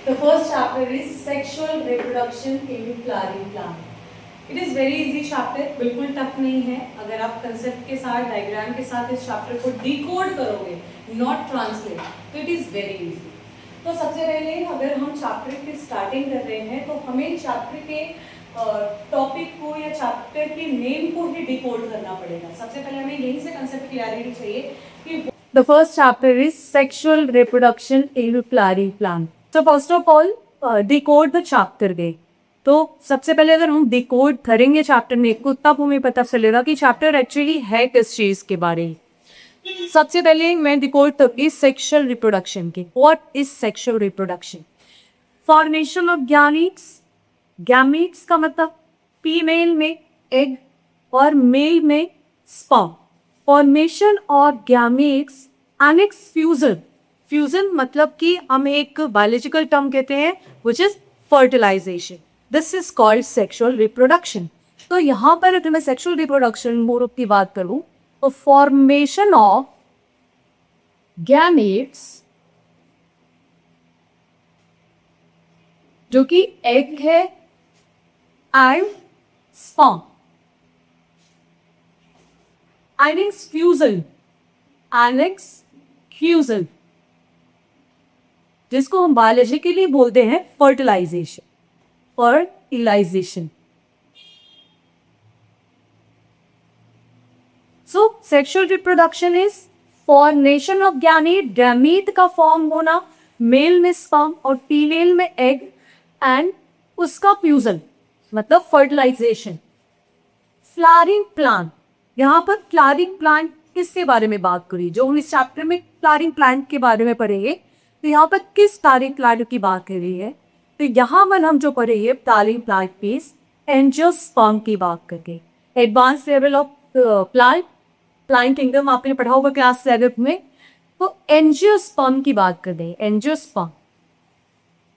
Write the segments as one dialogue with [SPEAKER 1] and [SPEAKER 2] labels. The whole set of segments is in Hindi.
[SPEAKER 1] The first chapter is sexual reproduction in flowering plant. It is very easy chapter, बिल्कुल टफ नहीं है. अगर आप कंसेप्ट के साथ डायग्राम के साथ इस चैप्टर को डिकोड करोगे, नॉट ट्रांसलेट, तो इट इज़ वेरी इजी. तो सबसे पहले अगर हम चैप्टर की स्टार्टिंग कर रहे हैं तो हमें चैप्टर के टॉपिक को या चैप्टर के नेम को ही डिकोड करना पड़ेगा. सबसे पहले हमें यहीं से कंसेप्ट क्लियरिटी चाहिए कि the first chapter is sexual reproduction in flowering plant. So first of all, decode the chapter गए. तो सबसे पहले अगर हम डिकोड करेंगे चैप्टर नेम को तब हमें पता चलेगा कि चैप्टर एक्चुअली है किस चीज़ के बारे में. सबसे पहले मैं डिकोड करूँगी सेक्सुअल रिप्रोडक्शन की. What is sexual reproduction? Formation of gametes. Gametes का मतलब फीमेल में एग और मेल में sperm. Formation of gametes and its fusion. Fusion मतलब कि हम एक बायोलॉजिकल टर्म कहते हैं which is fertilization. This is called sexual reproduction. तो यहाँ पर अगर मैं सेक्सुअल रिप्रोडक्शन मोर की बात करूँ तो फॉर्मेशन ऑफ गैमेट्स जो कि एग है and sperm and its fusion fusion जिसको हम बायोलॉजिकली बोलते हैं fertilization. So sexual reproduction is formation of gamete. Gamete का फॉर्म होना, मेल में स्पर्म और फीमेल में एग एंड उसका फ्यूजन मतलब फर्टिलाइजेशन. Flowering plant. यहाँ पर फ्लावरिंग प्लांट किसके बारे में बात करी? जो हम इस चैप्टर में फ्लावरिंग प्लांट के बारे में पढ़ेंगे तो यहाँ पर किस फ्लावरिंग प्लांट की बात कर रही है? तो यहाँ पर हम जो पढ़ेंगे फ्लावरिंग प्लांट पीस एंजियोस्पर्म की बात करके. Advance level of plant kingdom आपने पढ़ा होगा क्लास 7 में. तो एंजियोस्पर्म की बात कर रहे हैं.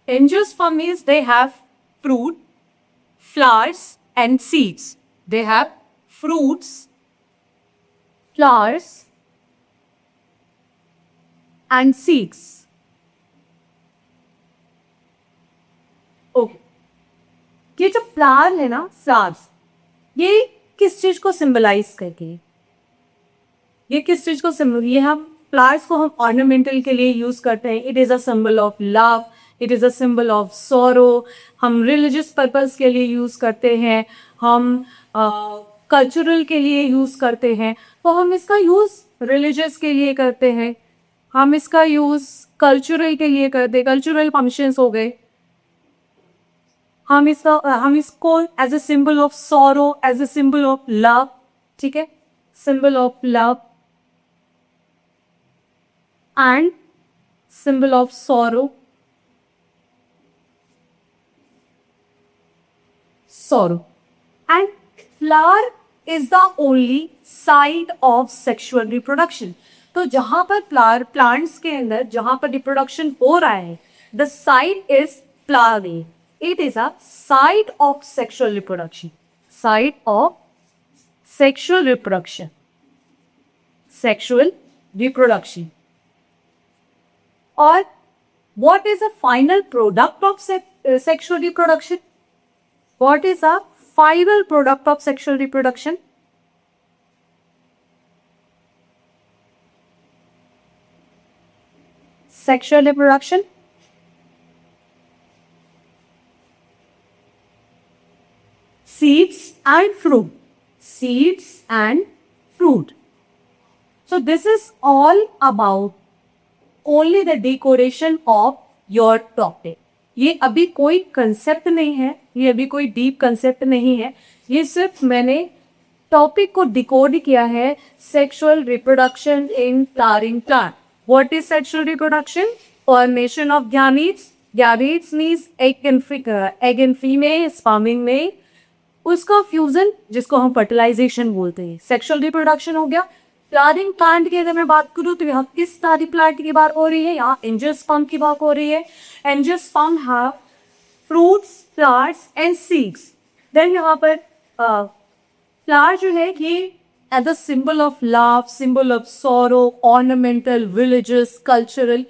[SPEAKER 1] Angiosperm means they have fruit, flowers and seeds. They have fruits, flowers and seeds. ये जो फ्लावर है ना, फ्लावर्स, ये किस चीज को सिंबलाइज करके, ये किस चीज को सिंबल, ये हम फ्लावर्स को हम ऑर्नामेंटल के लिए यूज करते हैं. It is a symbol of love, it is a symbol of sorrow. हम रिलीजियस पर्पस के लिए यूज करते हैं, हम कल्चरल के लिए यूज करते हैं. तो हम इसका यूज रिलीजियस के लिए करते हैं, हम इसका यूज कल्चरल के लिए करते हैं. कल्चरल फंक्शंस हो गए. हम इसको as a symbol of sorrow, as a symbol of love. ठीक है, symbol of love and symbol of sorrow. And flower is the only site of sexual reproduction. तो जहां पर फ्लावर प्लांट्स के अंदर जहां पर रिप्रोडक्शन हो रहा है, the site is flower. It is a site of sexual reproduction. Site of sexual reproduction. Sexual reproduction. Or what is a final product of sexual reproduction? What is a final product of sexual reproduction? Sexual reproduction. Seeds and fruit. Seeds and fruit. So this is all about only the decoration of your topic. ये अभी कोई कंसेप्ट नहीं है, ये अभी कोई डीप कंसेप्ट नहीं है. ये सिर्फ मैंने टॉपिक को डिकोड किया है. Sexual reproduction in flowering plant. What is sexual reproduction? Formation of gametes. Gametes means egg in female, sperm in male, उसका फ्यूजन जिसको हम फर्टिलाइजेशन बोलते हैं. सेक्सुअल रिप्रोडक्शन हो गया. फ्लावरिंग प्लांट की अगर मैं बात करूँ तो यहाँ किस फ्लावरिंग प्लांट की बात हो रही है? यहाँ एंजियोस्पर्म की बात हो रही है. Angiosperm have fruits, flowers and seeds. Then यहाँ पर फ्लावर जो है ये as a symbol of love, symbol of sorrow, ornamental, religious, cultural.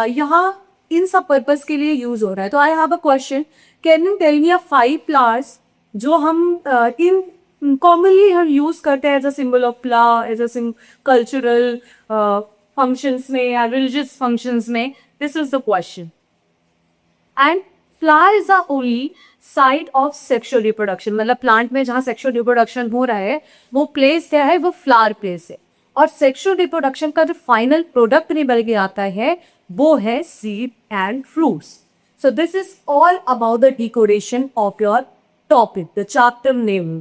[SPEAKER 1] यहाँ
[SPEAKER 2] इन सब पर्पस के लिए यूज हो रहा है. तो I have a question, can you tell me a 5 flowers जो हम इन कॉमनली हम यूज करते हैं as a symbol of flower, as a cultural functions में या रिलीजियस फंक्शंस में. This is the question. And flower is the only site of sexual reproduction. मतलब प्लांट में जहाँ सेक्सुअल रिप्रोडक्शन हो रहा है वो प्लेस क्या है, वो फ्लावर प्लेस है. और सेक्सुअल रिप्रोडक्शन का जो फाइनल प्रोडक्ट निकल के आता है वो है seed and fruits. So this is all about the decoration of your topic, the chapter name.